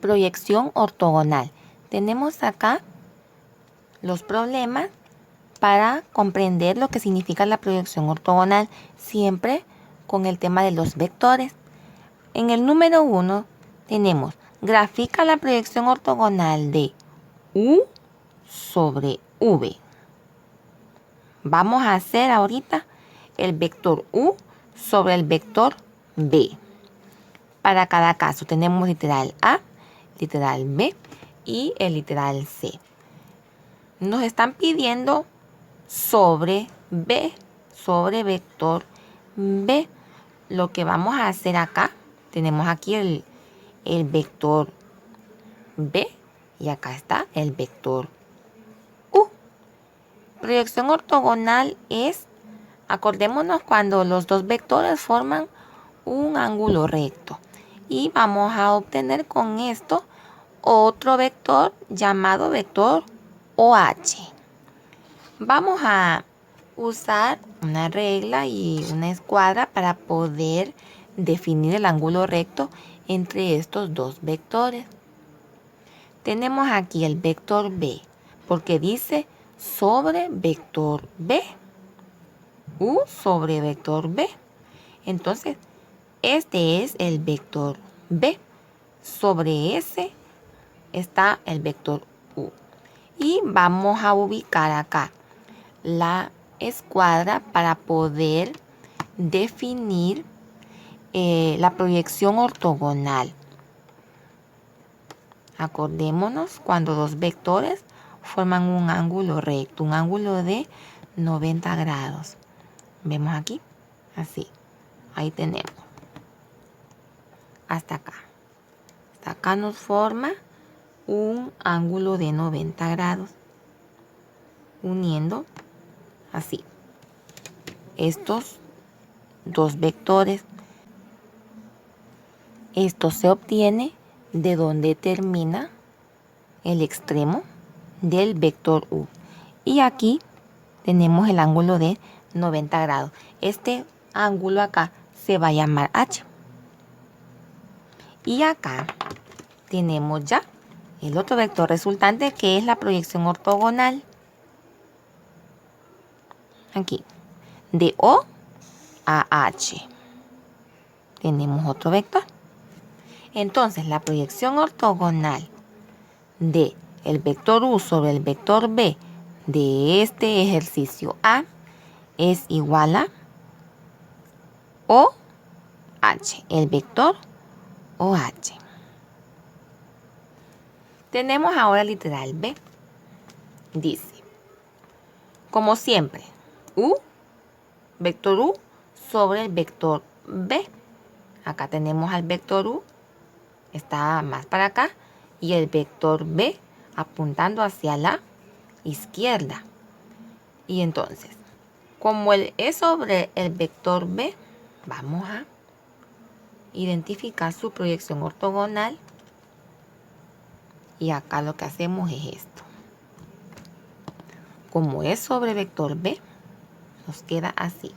Proyección ortogonal. Tenemos acá los problemas para comprender lo que significa la proyección ortogonal, siempre con el tema de los vectores. En el número 1 tenemos, grafica la proyección ortogonal de U sobre V. Vamos a hacer ahorita el vector U sobre el vector B. Para cada caso tenemos literal A, literal B y el literal C. Nos están pidiendo sobre B, sobre vector B. Lo que vamos a hacer acá, tenemos aquí el vector B y acá está el vector U. Proyección ortogonal es, acordémonos cuando los dos vectores forman un ángulo recto. Y vamos a obtener con esto otro vector llamado vector OH. Vamos a usar una regla y una escuadra para poder definir el ángulo recto entre estos dos vectores. Tenemos aquí el vector B, porque dice sobre vector B. U sobre vector B. Entonces, este es el vector B. Sobre ese está el vector U. Y vamos a ubicar acá la escuadra para poder definir la proyección ortogonal. Acordémonos cuando dos vectores forman un ángulo recto, un ángulo de 90 grados. Vemos aquí, así. Ahí tenemos. Hasta acá. Hasta acá nos forma un ángulo de 90 grados. Uniendo así estos dos vectores. Esto se obtiene de donde termina el extremo del vector U. Y aquí tenemos el ángulo de 90 grados. Este ángulo acá se va a llamar H. Y acá tenemos ya el otro vector resultante, que es la proyección ortogonal. Aquí, de O a H. Tenemos otro vector. Entonces, la proyección ortogonal de el vector U sobre el vector B de este ejercicio A es igual a OH, el vector OH. Tenemos ahora el literal B. Dice, como siempre, U, vector U sobre el vector B. Acá tenemos al vector U, está más para acá, y el vector B apuntando hacia la izquierda. Y entonces, como el E sobre el vector B, vamos a identificar su proyección ortogonal. Y acá lo que hacemos es esto. Como es sobre vector B, nos queda así.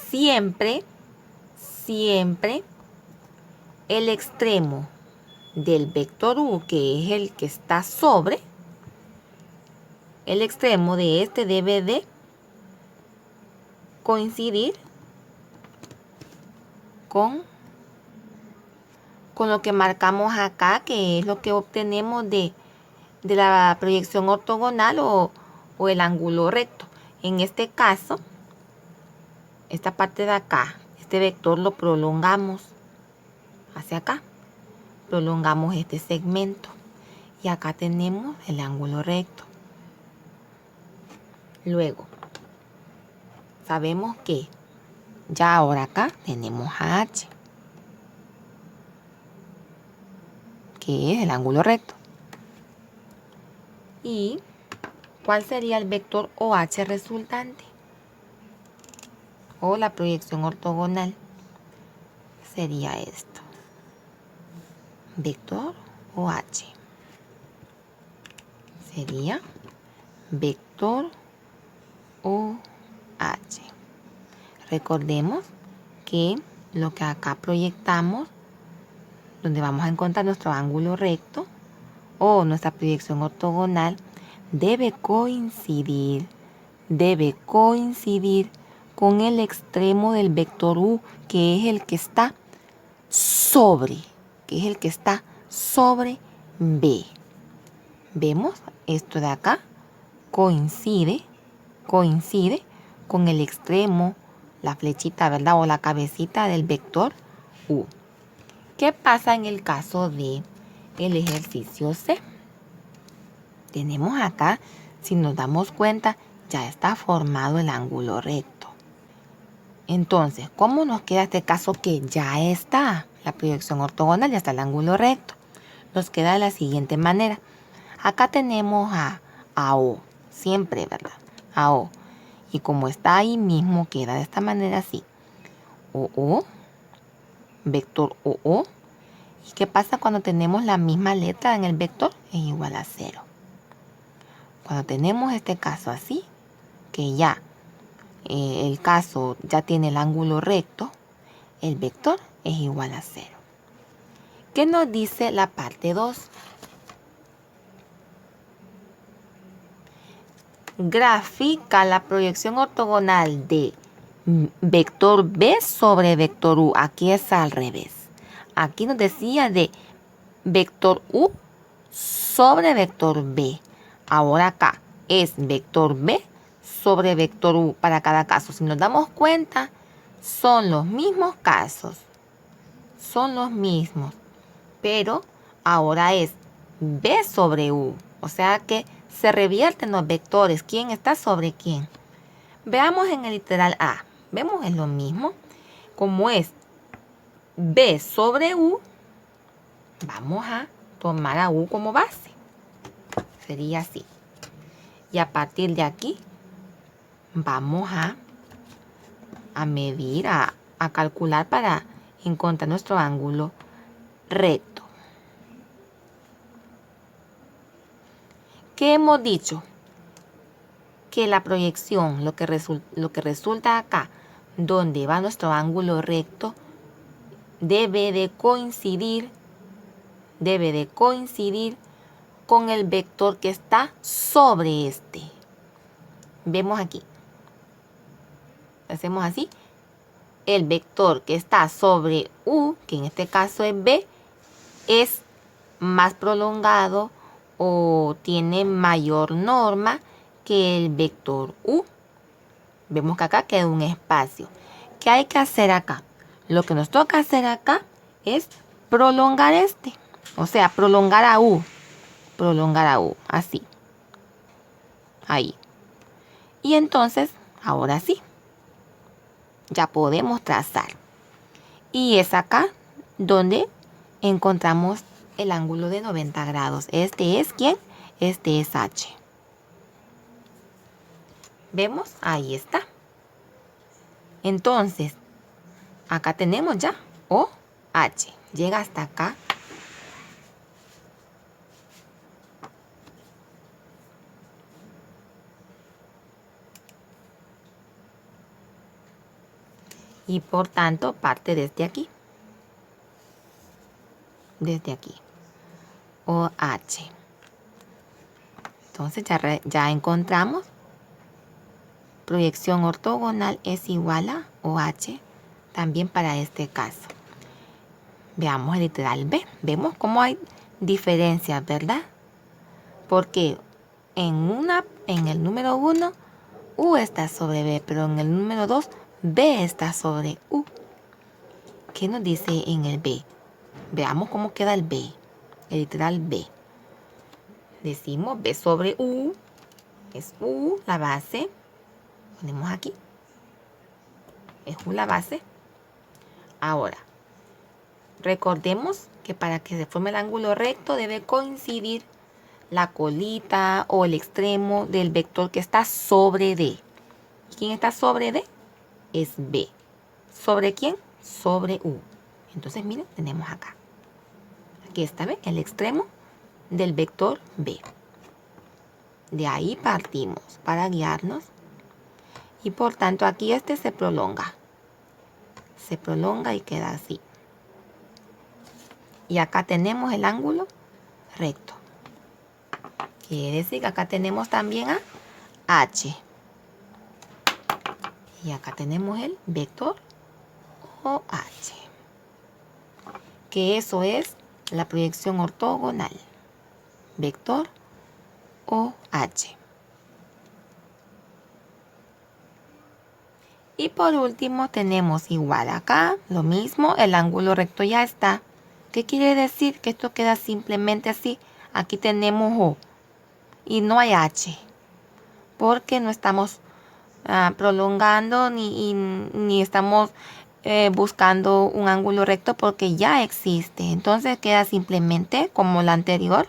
Siempre el extremo del vector U, que es el que está sobre, el extremo de este debe de coincidir con lo que marcamos acá, que es lo que obtenemos de la proyección ortogonal o el ángulo recto. En este caso, esta parte de acá, este vector lo prolongamos hacia acá. Prolongamos este segmento y acá tenemos el ángulo recto. Luego, sabemos que ya ahora acá tenemos a H, que es el ángulo recto. ¿Y cuál sería el vector OH resultante? O la proyección ortogonal. Sería esto. Vector OH. Sería vector OH. Recordemos que lo que acá proyectamos donde vamos a encontrar nuestro ángulo recto o nuestra proyección ortogonal, debe coincidir con el extremo del vector U, que es el que está sobre, B. ¿Vemos? Esto de acá coincide con el extremo, la flechita, ¿verdad? O la cabecita del vector U. ¿Qué pasa en el caso de el ejercicio C? Tenemos acá, si nos damos cuenta, ya está formado el ángulo recto. Entonces, ¿cómo nos queda este caso que ya está la proyección ortogonal, ya está el ángulo recto? Nos queda de la siguiente manera. Acá tenemos a O, siempre, ¿verdad? A O. Y como está ahí mismo, queda de esta manera así. O, vector O. ¿Y qué pasa cuando tenemos la misma letra en el vector? Es igual a 0. Cuando tenemos este caso así, que ya el caso ya tiene el ángulo recto, el vector es igual a 0. ¿Qué nos dice la parte 2? Grafica la proyección ortogonal de vector B sobre vector U. Aquí es al revés. Aquí nos decía de vector U sobre vector B. Ahora acá es vector B sobre vector U para cada caso. Si nos damos cuenta, son los mismos casos. Son los mismos. Pero ahora es B sobre U. O sea que se revierten los vectores. ¿Quién está sobre quién? Veamos en el literal A. Vemos es lo mismo. Como es B sobre U, vamos a tomar a U como base. Sería así. Y a partir de aquí, vamos a medir, a calcular para encontrar nuestro ángulo recto. ¿Qué hemos dicho? Que la proyección, lo que resulta acá, donde va nuestro ángulo recto, debe de coincidir con el vector que está sobre este. Vemos aquí. Hacemos así. El vector que está sobre U, que en este caso es B, es más prolongado o tiene mayor norma que el vector U. Vemos que acá queda un espacio. ¿Qué hay que hacer acá? Lo que nos toca hacer acá es prolongar este. O sea, prolongar a U. Así. Ahí. Y entonces, ahora sí. Ya podemos trazar. Y es acá donde encontramos el ángulo de 90 grados. ¿Este es quién? Este es H. ¿Vemos? Ahí está. Entonces, acá tenemos ya OH. Llega hasta acá. Y por tanto, parte desde aquí. Desde aquí. OH. Entonces, ya encontramos. Proyección ortogonal es igual a OH. También para este caso. Veamos el literal B. Vemos cómo hay diferencias, ¿verdad? Porque en el número 1, U está sobre B, pero en el número 2, B está sobre U. ¿Qué nos dice en el B? Veamos cómo queda el B, el literal B. Decimos B sobre U, es U la base. Ponemos aquí. Es U la base. Ahora, recordemos que para que se forme el ángulo recto debe coincidir la colita o el extremo del vector que está sobre D. ¿Quién está sobre D? Es B. ¿Sobre quién? Sobre U. Entonces, miren, tenemos acá. Aquí está, ¿ven? El extremo del vector B. De ahí partimos para guiarnos. Y por tanto, aquí este se prolonga. Se prolonga y queda así. Y acá tenemos el ángulo recto. Quiere decir que acá tenemos también a H. Y acá tenemos el vector OH. Que eso es la proyección ortogonal. Vector OH. Y por último tenemos igual acá, lo mismo, el ángulo recto ya está. ¿Qué quiere decir? Que esto queda simplemente así. Aquí tenemos O y no hay H. Porque no estamos prolongando ni estamos buscando un ángulo recto porque ya existe. Entonces queda simplemente como la anterior.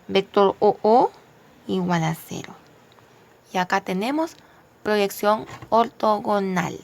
Vector OO igual a 0. Y acá tenemos proyección ortogonal.